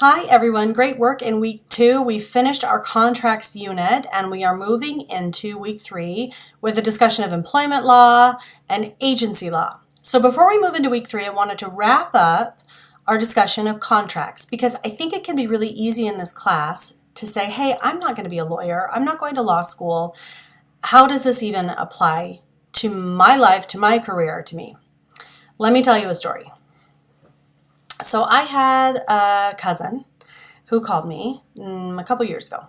Hi everyone, great work in week 2. We finished our contracts unit and we are moving into week 3 with a discussion of employment law and agency law. So before we move into week 3, I wanted to wrap up our discussion of contracts because I think it can be really easy in this class to say, hey, I'm not going to be a lawyer, I'm not going to law school. How does this even apply to my life, to my career, to me? Let me tell you a story. So I had a cousin who called me a couple years ago,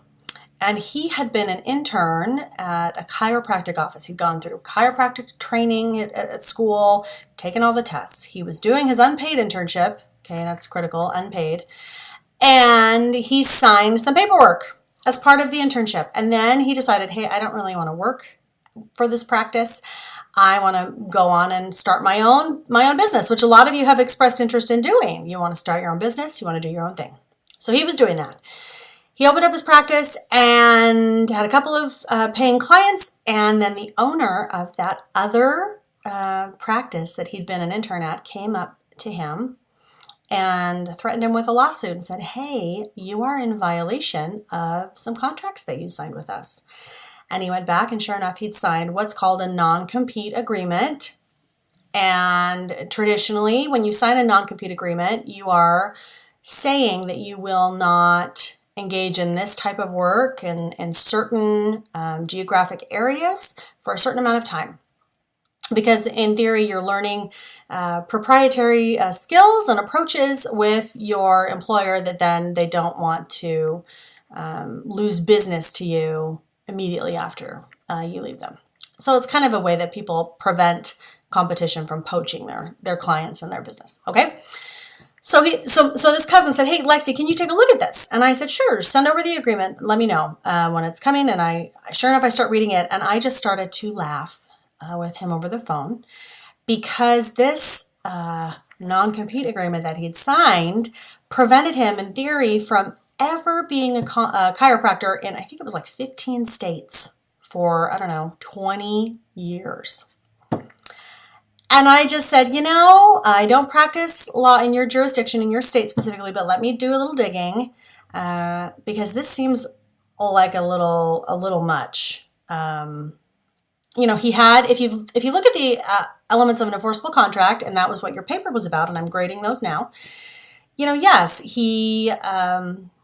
and he had been an intern at a chiropractic office. He'd gone through chiropractic training at school, taken all the tests. He was doing his unpaid internship, okay, that's critical, unpaid, and he signed some paperwork as part of the internship. And then he decided, hey, I don't really want to work for this practice. I want to go on and start my own business, which a lot of you have expressed interest in doing. You want to start your own business, you want to do your own thing. So he was doing that. He opened up his practice and had a couple of paying clients, and then the owner of that other practice that he'd been an intern at came up to him and threatened him with a lawsuit and said, hey, you are in violation of some contracts that you signed with us. And he went back, and sure enough, he'd signed what's called a non-compete agreement. And traditionally, when you sign a non-compete agreement, you are saying that you will not engage in this type of work in certain geographic areas for a certain amount of time. Because in theory, you're learning proprietary skills and approaches with your employer that then they don't want to lose business to you immediately after you leave them. So it's kind of a way that people prevent competition from poaching their clients and their business. Okay. So this cousin said, hey, Lexi, can you take a look at this? And I said, sure, send over the agreement. Let me know when it's coming. And sure enough, I start reading it, and I just started to laugh with him over the phone because this non-compete agreement that he'd signed prevented him, in theory, from ever being a chiropractor in, I think it was like 15 states for, 20 years. And I just said, I don't practice law in your jurisdiction, in your state specifically, but let me do a little digging because this seems like a little much. He had, if you look at the elements of an enforceable contract, and that was what your paper was about, and I'm grading those now, yes,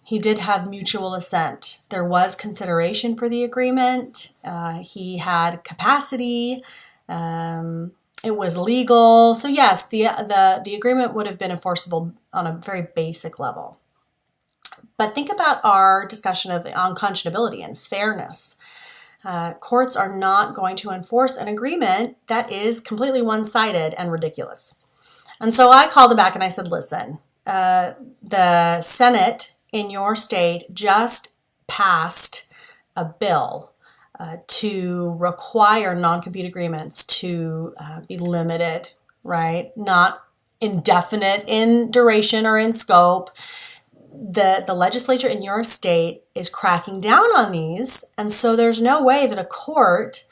he did have mutual assent. There was consideration for the agreement. He had capacity. It was legal. So yes, the agreement would have been enforceable on a very basic level. But think about our discussion of unconscionability and fairness. Courts are not going to enforce an agreement that is completely one-sided and ridiculous. And so I called him back and I said, listen, the Senate in your state just passed a bill to require non-compete agreements to be limited, right? Not indefinite in duration or in scope. The legislature in your state is cracking down on these, and so there's no way that a court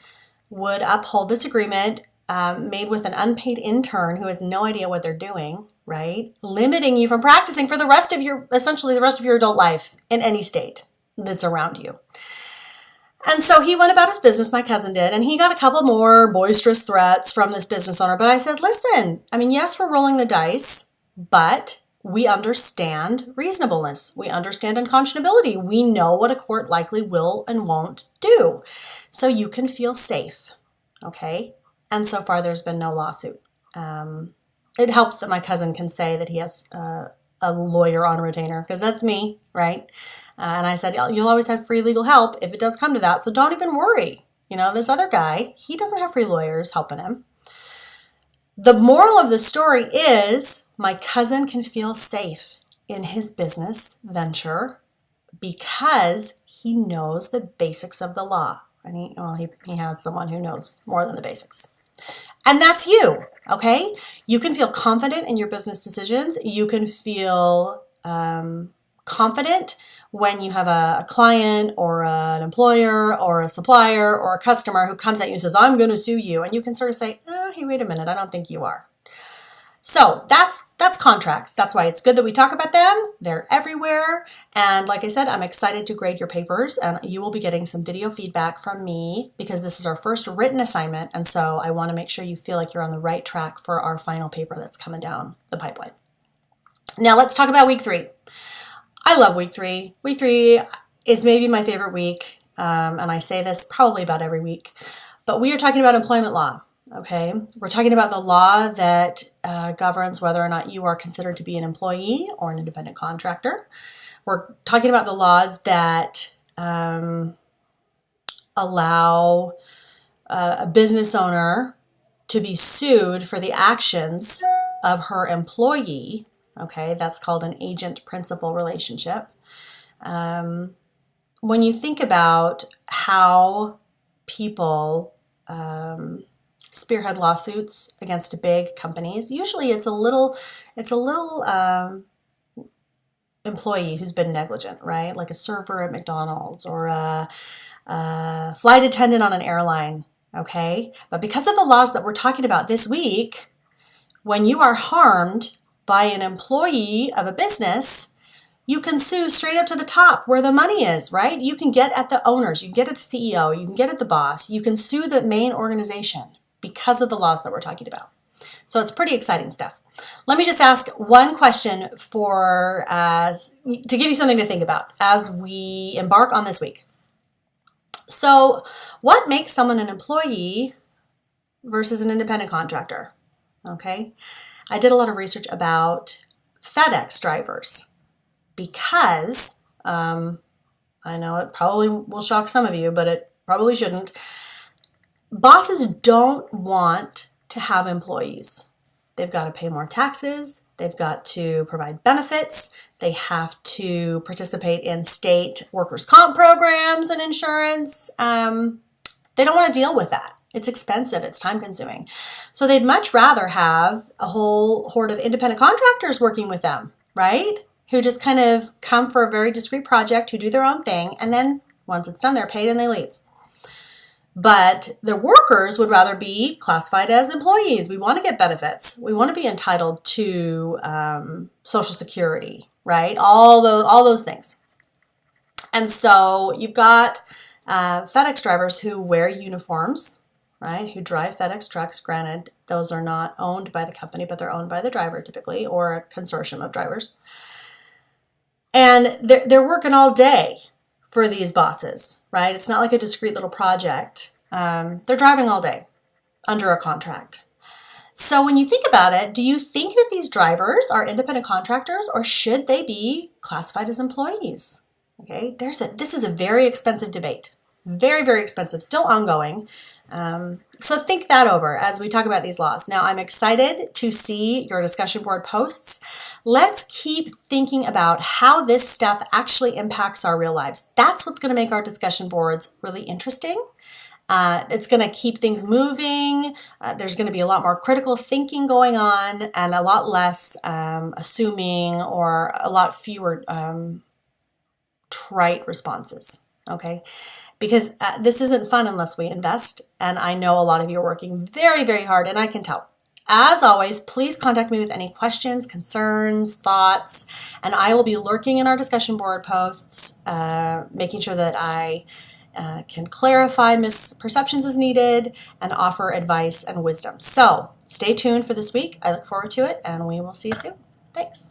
would uphold this agreement made with an unpaid intern who has no idea what they're doing, right? Limiting you from practicing for essentially the rest of your adult life in any state that's around you. And so he went about his business, my cousin did, and he got a couple more boisterous threats from this business owner. But I said, listen, yes, we're rolling the dice, but we understand reasonableness. We understand unconscionability. We know what a court likely will and won't do. So you can feel safe, okay? And so far, there's been no lawsuit. It helps that my cousin can say that he has a lawyer on retainer, because that's me, right? And I said, you'll always have free legal help if it does come to that, so don't even worry. This other guy, he doesn't have free lawyers helping him. The moral of the story is my cousin can feel safe in his business venture because he knows the basics of the law. And he has someone who knows more than the basics. And that's you, okay? You can feel confident in your business decisions. You can feel confident when you have a client or an employer or a supplier or a customer who comes at you and says, I'm going to sue you. And you can sort of say, hey, wait a minute, I don't think you are. So that's contracts. That's why it's good that we talk about them. They're everywhere. And like I said, I'm excited to grade your papers, and you will be getting some video feedback from me because this is our first written assignment. And so I want to make sure you feel like you're on the right track for our final paper that's coming down the pipeline. Now let's talk about week 3. I love week 3. Week 3 is maybe my favorite week. And I say this probably about every week, but we are talking about employment law. Okay, we're talking about the law that governs whether or not you are considered to be an employee or an independent contractor. We're talking about the laws that allow a business owner to be sued for the actions of her employee. Okay, that's called an agent-principal relationship. When you think about how people spearhead lawsuits against big companies, usually it's a little employee who's been negligent, right? Like a server at McDonald's or a flight attendant on an airline, okay? But because of the laws that we're talking about this week, when you are harmed by an employee of a business, you can sue straight up to the top where the money is, right? You can get at the owners, you can get at the CEO, you can get at the boss, you can sue the main organization because of the laws that we're talking about. So it's pretty exciting stuff. Let me just ask one question to give you something to think about as we embark on this week. So what makes someone an employee versus an independent contractor? Okay, I did a lot of research about FedEx drivers because I know it probably will shock some of you, but it probably shouldn't. Bosses don't want to have employees. They've got to pay more taxes. They've got to provide benefits. They have to participate in state workers' comp programs and insurance. They don't want to deal with that. It's expensive. It's time consuming. So they'd much rather have a whole horde of independent contractors working with them, right? Who just kind of come for a very discrete project, who do their own thing, and then once it's done, they're paid and they leave. But the workers would rather be classified as employees. We want to get benefits. We want to be entitled to Social Security, right? All those things. And so you've got FedEx drivers who wear uniforms, right? Who drive FedEx trucks. Granted, those are not owned by the company, but they're owned by the driver typically, or a consortium of drivers. And they're working all day for these bosses, right? It's not like a discrete little project. They're driving all day under a contract. So when you think about it, do you think that these drivers are independent contractors or should they be classified as employees? Okay, this is a very expensive debate. Very, very expensive, still ongoing. So think that over as we talk about these laws. Now, I'm excited to see your discussion board posts. Let's keep thinking about how this stuff actually impacts our real lives. That's what's going to make our discussion boards really interesting. It's going to keep things moving. There's going to be a lot more critical thinking going on and a lot less assuming or a lot fewer trite responses, okay? Because this isn't fun unless we invest, and I know a lot of you are working very, very hard, and I can tell. As always, please contact me with any questions, concerns, thoughts, and I will be lurking in our discussion board posts, making sure that I can clarify misperceptions as needed and offer advice and wisdom. So stay tuned for this week. I look forward to it, and we will see you soon. Thanks.